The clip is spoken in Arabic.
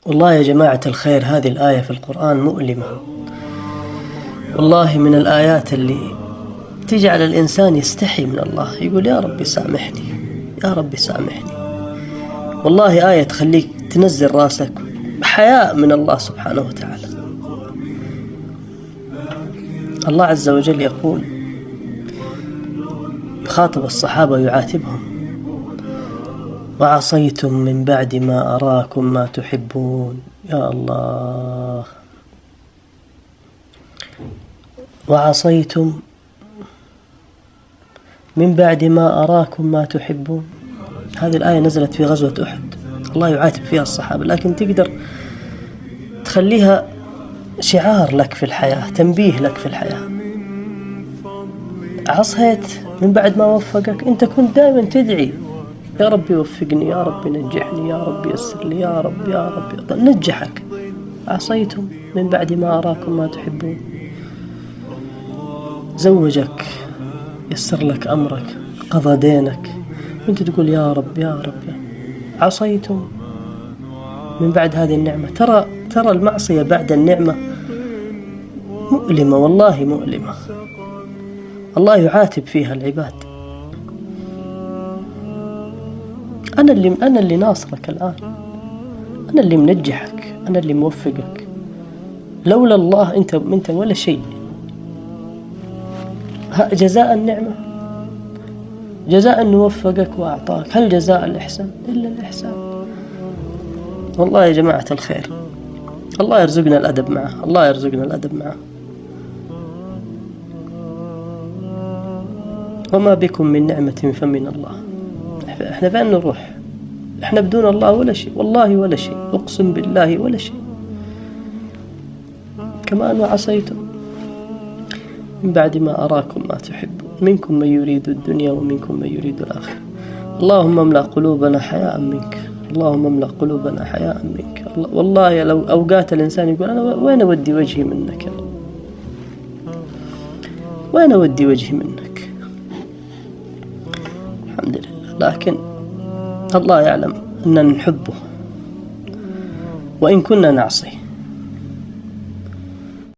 والله يا جماعة الخير، هذه الآية في القرآن مؤلمة، والله من الآيات اللي تجعل الإنسان يستحي من الله، يقول يا ربي سامحني، يا ربي سامحني. والله آية تخليك تنزل راسك حياء من الله سبحانه وتعالى. الله عز وجل يقول، يخاطب الصحابة ويعاتبهم: وعصيتم من بعد ما أراكم ما تحبون. يا الله، وعصيتم من بعد ما أراكم ما تحبون. هذه الآية نزلت في غزوة أحد، الله يعاتب فيها الصحابة، لكن تقدر تخليها شعار لك في الحياة، تنبيه لك في الحياة. عصيت من بعد ما وفقك، أنت كنت دائما تدعي يا ربي وفقني، يا ربي نجحني، يا ربي يسر لي، يا رب يا رب نجحك. عصيتم من بعد ما أراكم ما تحبون. زوجك، يسر لك أمرك، قضى دينك، وانت تقول يا رب يا رب. عصيتم من بعد هذه النعمة. ترى المعصية بعد النعمة مؤلمة، والله مؤلمة، الله يعاتب فيها العباد. أنا اللي ناصرك الآن، أنا اللي منجحك، أنا اللي موفقك. لولا الله أنت ولا شيء. جزاء النعمة، جزاء أنه وفقك وأعطاك، هل جزاء الإحسان إلا الإحسان؟ والله يا جماعة الخير، الله يرزقنا الأدب معه، الله يرزقنا الأدب معه. وما بكم من نعمة فمن الله. احنا فين نروح؟ احنا بدون الله ولا شيء، والله ولا شيء، أقسم بالله ولا شيء. كما أنه عصيتم من بعد ما أراكم ما تحبون، منكم من يريد الدنيا ومنكم من يريد الآخرة. اللهم املأ قلوبنا حياء منك، اللهم املأ قلوبنا حياء منك. والله لو أوقات الإنسان يقول أنا وين أودي وجهي منك، وين أودي وجهي منك. الحمد لله، لكن الله يعلم أننا نحبه وإن كنا نعصي.